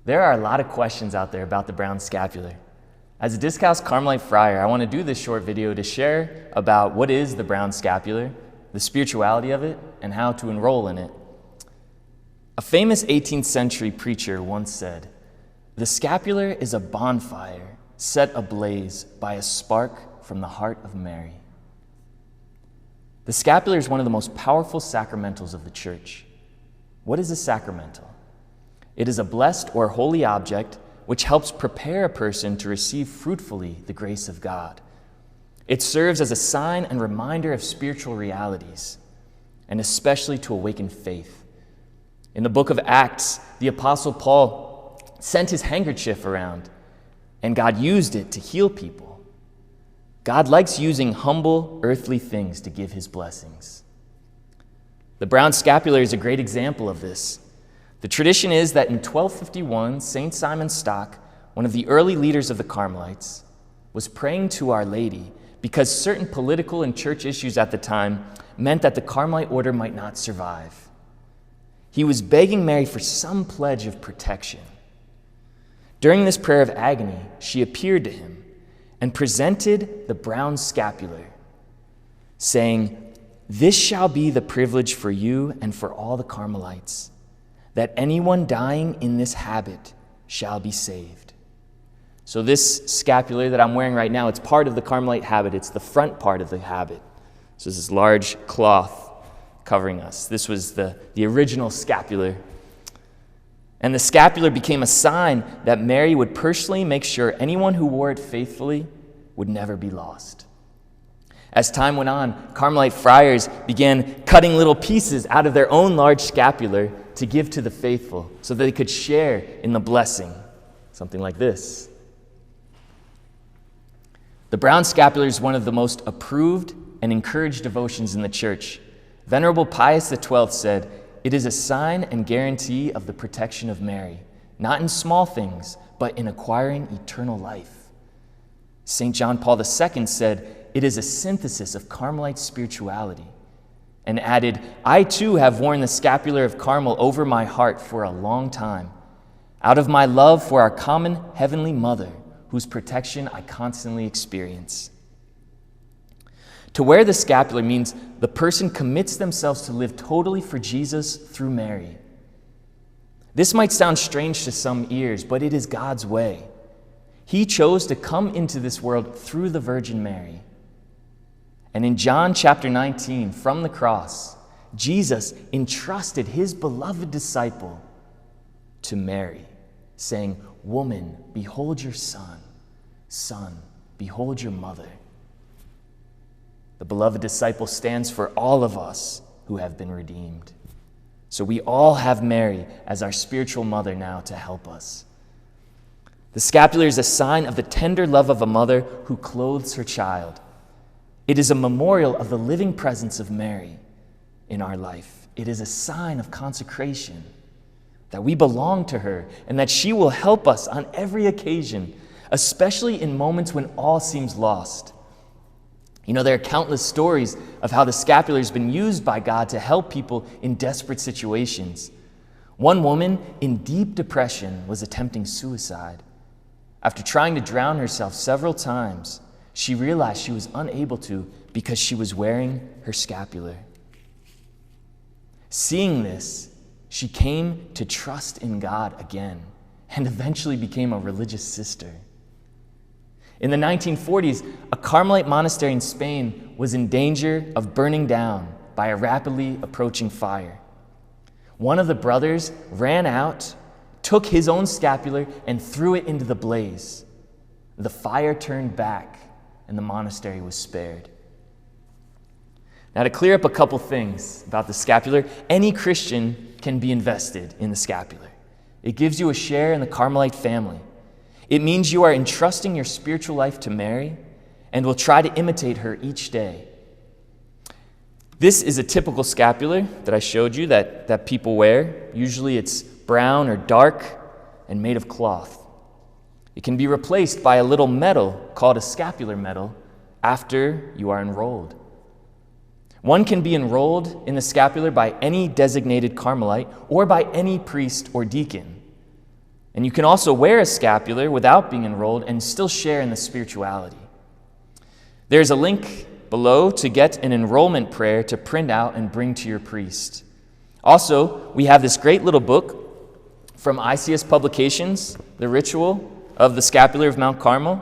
There are a lot of questions out there about the Brown Scapular. As a Discalced Carmelite friar, I want to do this short video to share about what is the Brown Scapular, the spirituality of it, and how to enroll in it. A famous 18th century preacher once said, "The scapular is a bonfire set ablaze by a spark from the heart of Mary." The scapular is one of the most powerful sacramentals of the Church. What is a sacramental? It is a blessed or holy object which helps prepare a person to receive fruitfully the grace of God. It serves as a sign and reminder of spiritual realities, and especially to awaken faith. In the book of Acts, the Apostle Paul sent his handkerchief around, and God used it to heal people. God likes using humble, earthly things to give his blessings. The Brown Scapular is a great example of this. The tradition is that in 1251, St. Simon Stock, one of the early leaders of the Carmelites, was praying to Our Lady because certain political and church issues at the time meant that the Carmelite order might not survive. He was begging Mary for some pledge of protection. During this prayer of agony, she appeared to him and presented the Brown Scapular, saying, "This shall be the privilege for you and for all the Carmelites, that anyone dying in this habit shall be saved." So this scapular that I'm wearing right now, it's part of the Carmelite habit. It's the front part of the habit. So this large cloth covering us. This was the original scapular. And the scapular became a sign that Mary would personally make sure anyone who wore it faithfully would never be lost. As time went on, Carmelite friars began cutting little pieces out of their own large scapular to give to the faithful so that they could share in the blessing. Something like this. The Brown Scapular is one of the most approved and encouraged devotions in the Church. Venerable Pius XII said, "It is a sign and guarantee of the protection of Mary, not in small things, but in acquiring eternal life." St. John Paul II said, "It is a synthesis of Carmelite spirituality," and added, "I too have worn the scapular of Carmel over my heart for a long time, out of my love for our common Heavenly Mother, whose protection I constantly experience." To wear the scapular means the person commits themselves to live totally for Jesus through Mary. This might sound strange to some ears, but it is God's way. He chose to come into this world through the Virgin Mary. And in John chapter 19, from the cross, Jesus entrusted his beloved disciple to Mary, saying, "Woman, behold your son. Son, behold your mother." The beloved disciple stands for all of us who have been redeemed. So we all have Mary as our spiritual mother now to help us. The scapular is a sign of the tender love of a mother who clothes her child. It is a memorial of the living presence of Mary in our life. It is a sign of consecration, that we belong to her and that she will help us on every occasion, especially in moments when all seems lost. You know, there are countless stories of how the scapular has been used by God to help people in desperate situations. One woman in deep depression was attempting suicide. After trying to drown herself several times, she realized she was unable to because she was wearing her scapular. Seeing this, she came to trust in God again and eventually became a religious sister. In the 1940s, a Carmelite monastery in Spain was in danger of burning down by a rapidly approaching fire. One of the brothers ran out, took his own scapular, and threw it into the blaze. The fire turned back, and the monastery was spared. Now, to clear up a couple things about the scapular, any Christian can be invested in the scapular. It gives you a share in the Carmelite family. It means you are entrusting your spiritual life to Mary and will try to imitate her each day. This is a typical scapular that I showed you that people wear. Usually it's brown or dark and made of cloth. It can be replaced by a little medal called a scapular medal after you are enrolled. One can be enrolled in the scapular by any designated Carmelite or by any priest or deacon. And you can also wear a scapular without being enrolled and still share in the spirituality. There's a link below to get an enrollment prayer to print out and bring to your priest. Also, we have this great little book from ICS Publications, The Ritual of the Scapular of Mount Carmel,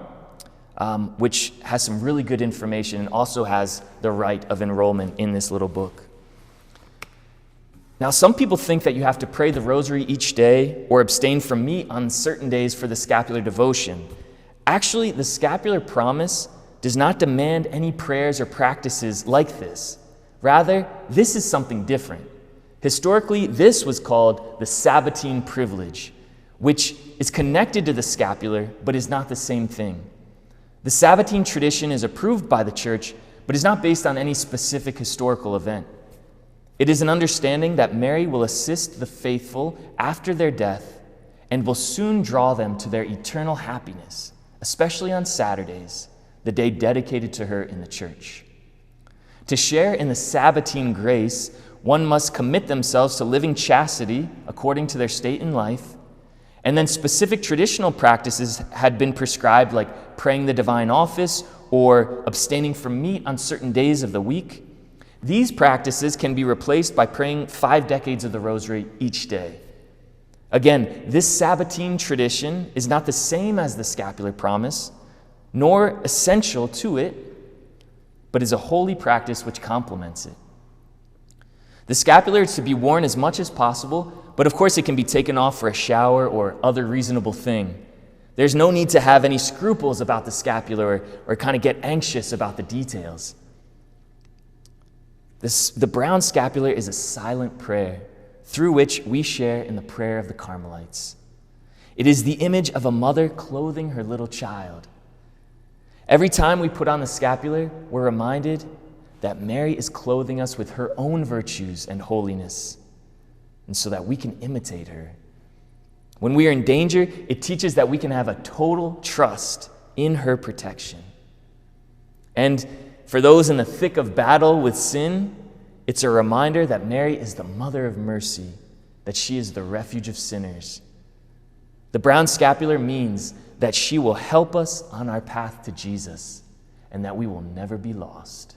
which has some really good information and also has the rite of enrollment in this little book. Now, some people think that you have to pray the rosary each day or abstain from meat on certain days for the scapular devotion. Actually, the scapular promise does not demand any prayers or practices like this. Rather, this is something different. Historically, this was called the Sabbatine privilege, which is connected to the scapular but is not the same thing. The Sabbatine tradition is approved by the Church but is not based on any specific historical event. It is an understanding that Mary will assist the faithful after their death and will soon draw them to their eternal happiness, especially on Saturdays, the day dedicated to her in the Church. To share in the Sabbatine grace, one must commit themselves to living chastity according to their state in life, and then specific traditional practices had been prescribed, like praying the divine office or abstaining from meat on certain days of the week. These practices can be replaced by praying 5 decades of the rosary each day. Again, this Sabbatine tradition is not the same as the scapular promise, nor essential to it, but is a holy practice which complements it. The scapular is to be worn as much as possible, but of course it can be taken off for a shower or other reasonable thing. There's no need to have any scruples about the scapular or kind of get anxious about the details. The brown scapular is a silent prayer through which we share in the prayer of the Carmelites. It is the image of a mother clothing her little child. Every time we put on the scapular, we're reminded that Mary is clothing us with her own virtues and holiness, and so that we can imitate her. When we are in danger, it teaches that we can have a total trust in her protection. And for those in the thick of battle with sin, it's a reminder that Mary is the mother of mercy, that she is the refuge of sinners. The brown scapular means that she will help us on our path to Jesus and that we will never be lost.